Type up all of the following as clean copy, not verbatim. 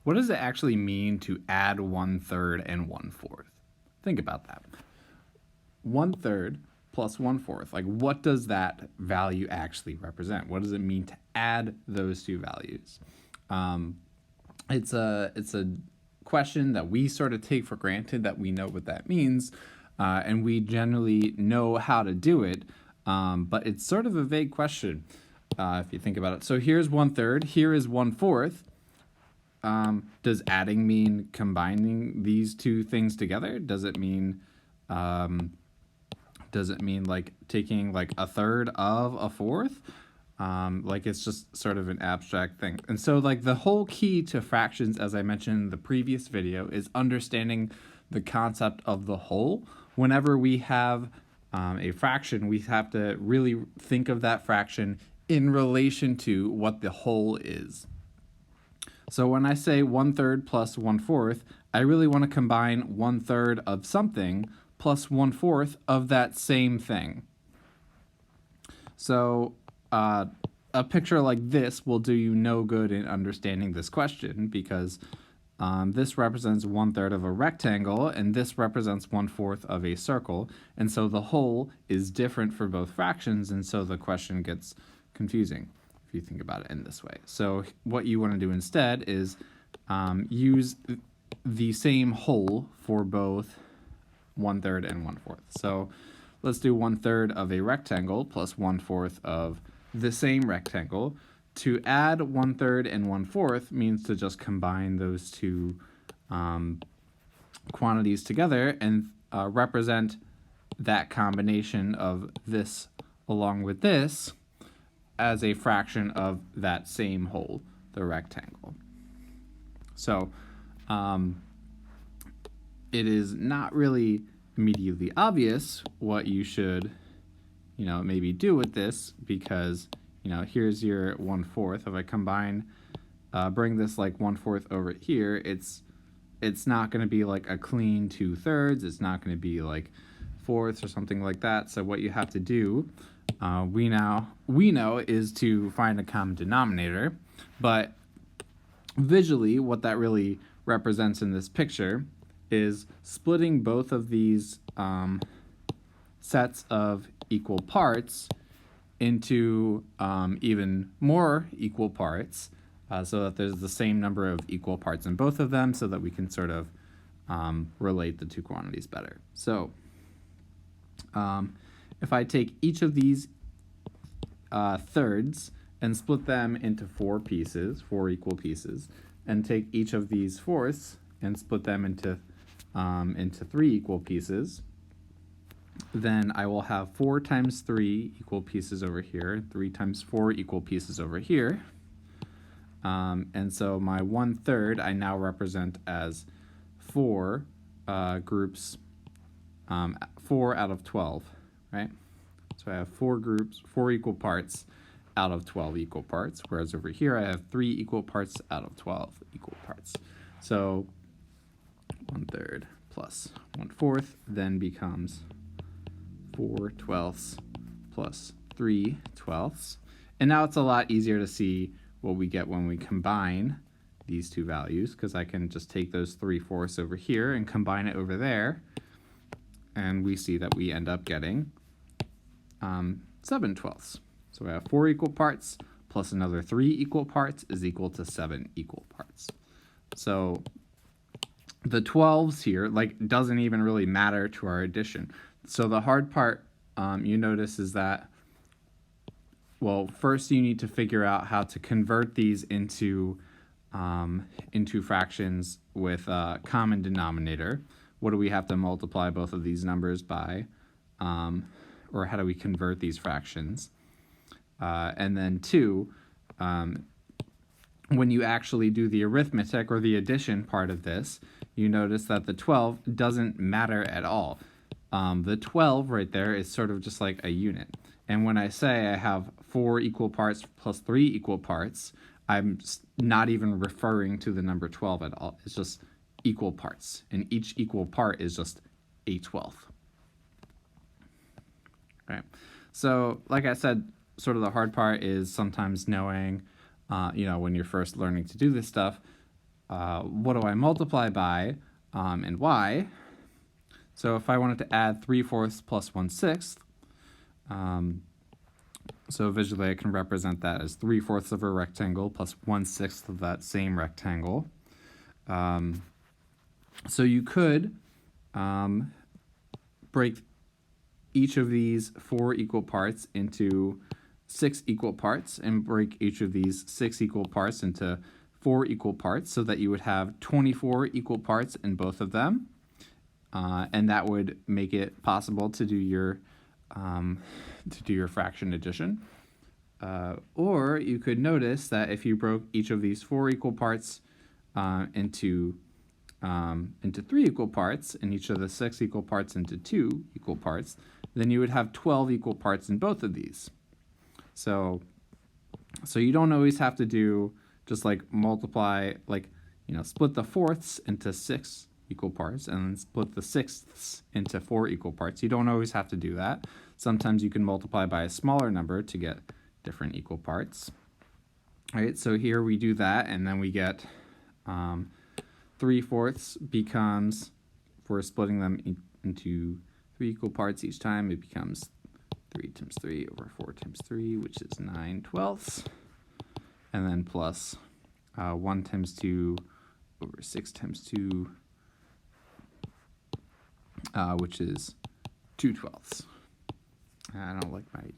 what does it actually mean to add 1/3 and 1/4? Think about that. 1/3 plus 1/4, like what does that value actually represent? What does it mean to add those two values? It's a question that we sort of take for granted that we know what that means, and we generally know how to do it, but it's sort of a vague question if you think about it. So here's 1/3, here is 1/4. Does adding mean combining these two things together? Does it mean like taking like a third of a fourth? Like it's just sort of an abstract thing. And so like the whole key to fractions, as I mentioned in the previous video, is understanding the concept of the whole. Whenever we have a fraction, we have to really think of that fraction in relation to what the whole is. So when I say 1/3 plus 1/4, I really want to combine 1/3 of something plus 1/4 of that same thing. So a picture like this will do you no good in understanding this question, because this represents 1/3 of a rectangle and this represents 1/4 of a circle, and so the whole is different for both fractions, and so the question gets confusing if you think about it in this way. So what you want to do instead is use the same whole for both 1/3 and 1/4. So let's do 1/3 of a rectangle plus 1/4 of the same rectangle. To add 1/3 and 1/4 means to just combine those two quantities together and represent that combination of this along with this as a fraction of that same whole, the rectangle. So it is not really immediately obvious what you should, maybe do with this, because, here's your 1/4. If I combine, bring this like 1/4 over here, it's not going to be like a clean 2/3. It's not going to be like fourths or something like that. So what you have to do, we know, is to find a common denominator. But visually, what that really represents in this picture is splitting both of these sets of equal parts into even more equal parts, so that there's the same number of equal parts in both of them, so that we can sort of relate the two quantities better. So if I take each of these thirds and split them into four equal pieces, and take each of these fourths and split them into 3 equal pieces, then I will have 4 times 3 equal pieces over here, 3 times 4 equal pieces over here. And so my 1/3 I now represent as 4 groups, 4 out of 12, right? So I have 4 groups, 4 equal parts out of 12 equal parts, whereas over here I have 3 equal parts out of 12 equal parts. So 1/3 plus 1/4 then becomes 4/12 plus 3/12. And now it's a lot easier to see what we get when we combine these two values, because I can just take those 3/4 over here and combine it over there, and we see that we end up getting 7/12. So we have 4 equal parts plus another 3 equal parts is equal to 7 equal parts. So the 12s here doesn't even really matter to our addition. So the hard part, you notice, is that, well, first you need to figure out how to convert these into fractions with a common denominator. What do we have to multiply both of these numbers by? Or how do we convert these fractions? And then 2, when you actually do the arithmetic or the addition part of this, you notice that the 12 doesn't matter at all. The 12 right there is sort of just like a unit. And when I say I have 4 equal parts plus 3 equal parts, I'm not even referring to the number 12 at all. It's just equal parts. And each equal part is just a 12th. Right. So like I said, sort of the hard part is sometimes knowing, when you're first learning to do this stuff, what do I multiply by, and why? So if I wanted to add 3/4 plus 1/6, so visually I can represent that as 3/4 of a rectangle plus 1/6 of that same rectangle. So you could break each of these 4 equal parts into 6 equal parts, and break each of these 6 equal parts into 4 equal parts, so that you would have 24 equal parts in both of them. And that would make it possible to do your fraction addition. Or you could notice that if you broke each of these 4 equal parts into 3 equal parts, and each of the 6 equal parts into 2 equal parts, then you would have 12 equal parts in both of these. So you don't always have to do just like multiply, like, split the fourths into 6 equal parts and then split the sixths into 4 equal parts. You don't always have to do that. Sometimes you can multiply by a smaller number to get different equal parts. All right, so here we do that, and then we get 3/4 becomes, if we're splitting them into 3 equal parts each time, it becomes 3 times 3 over 4 times 3, which is 9/12. And then plus 1 times 2 over 6 times 2, which is 2/12. I don't like my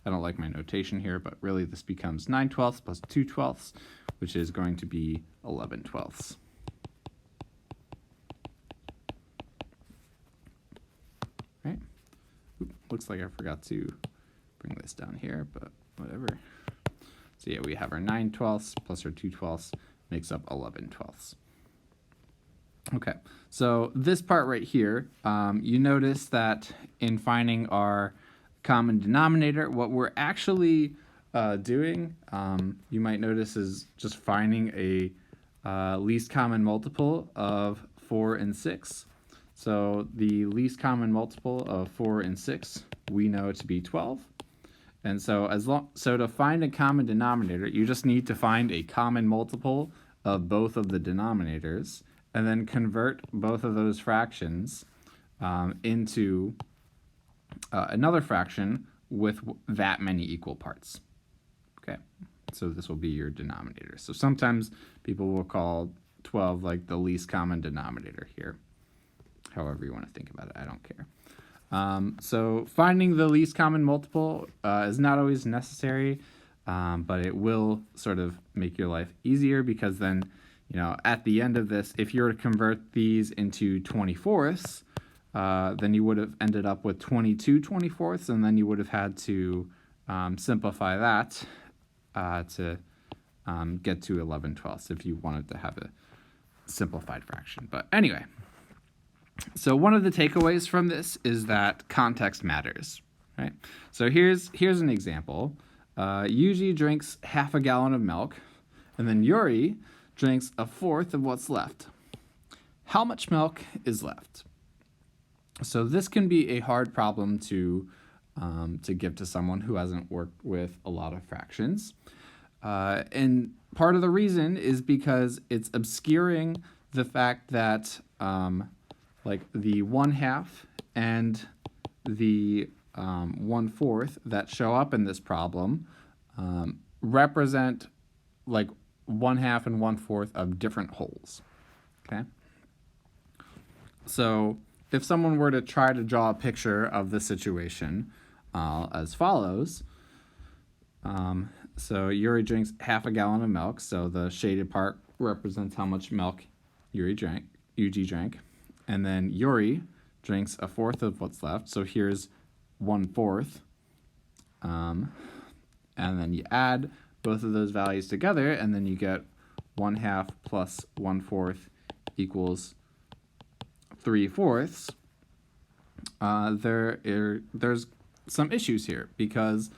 I don't like my notation here, but really this becomes 9/12 plus 2/12, which is going to be 11/12. Right? Oop, looks like I forgot to bring this down here, but whatever. So yeah, we have our 9/12 plus our 2/12 makes up 11/12. Okay, so this part right here, you notice that in finding our common denominator, what we're actually doing, you might notice, is just finding a least common multiple of 4 and 6. So the least common multiple of 4 and 6 we know to be 12. And so to find a common denominator, you just need to find a common multiple of both of the denominators, and then convert both of those fractions into another fraction with that many equal parts. Okay, so this will be your denominator. So sometimes people will call 12 like the least common denominator here. However you want to think about it, I don't care. So finding the least common multiple is not always necessary, but it will sort of make your life easier, because then, at the end of this, if you were to convert these into 24ths, then you would have ended up with 22 24ths, and then you would have had to simplify that to get to 11/12 if you wanted to have a simplified fraction. But anyway, so one of the takeaways from this is that context matters, right? So here's an example. Yuji drinks half a gallon of milk, and then Yuri drinks 1/4 of what's left. How much milk is left? So this can be a hard problem to give to someone who hasn't worked with a lot of fractions. And part of the reason is because it's obscuring the fact that like the 1/2 and the 1/4 that show up in this problem represent like 1/2 and 1/4 of different wholes. Okay. So if someone were to try to draw a picture of the situation as follows, so Yuri drinks half a gallon of milk, so the shaded part represents how much milk Yuji drank, and then Yuri drinks 1/4 of what's left, so here's 1/4, and then you add both of those values together, and then you get 1/2 plus 1/4 equals 3/4. There's some issues here, because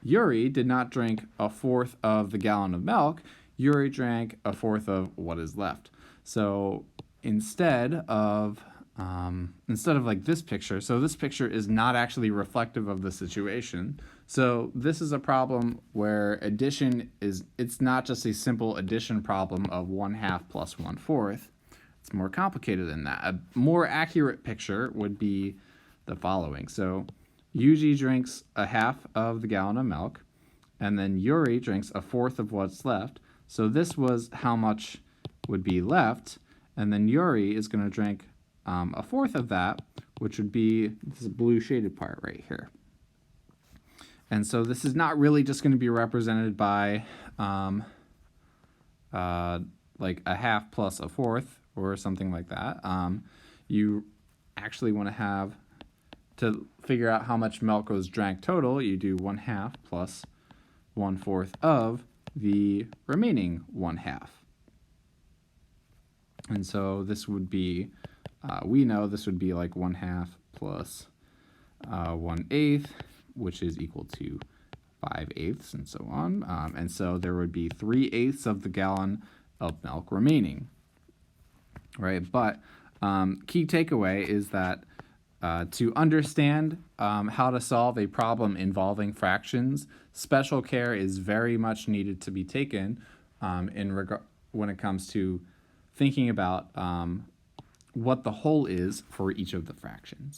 Yuri did not drink 1/4 of the gallon of milk. Yuri drank 1/4 of what is left. So instead of instead of like this picture. So this picture is not actually reflective of the situation. So this is a problem where addition is, it's not just a simple addition problem of 1/2 plus 1/4. It's more complicated than that. A more accurate picture would be the following. So Yuji drinks 1/2 of the gallon of milk, and then Yuri drinks 1/4 of what's left. So this was how much would be left, and then Yuri is going to drink 1/4 of that, which would be this blue shaded part right here. And so this is not really just going to be represented by like 1/2 plus 1/4 or something like that. You actually want to have, to figure out how much milk was drank total, you do 1/2 plus 1/4 of the remaining 1/2. And so this would be, we know this would be like 1/2 plus 1/8, which is equal to 5/8 and so on. And so there would be 3/8 of the gallon of milk remaining, right? But key takeaway is that to understand how to solve a problem involving fractions, special care is very much needed to be taken when it comes to thinking about what the whole is for each of the fractions.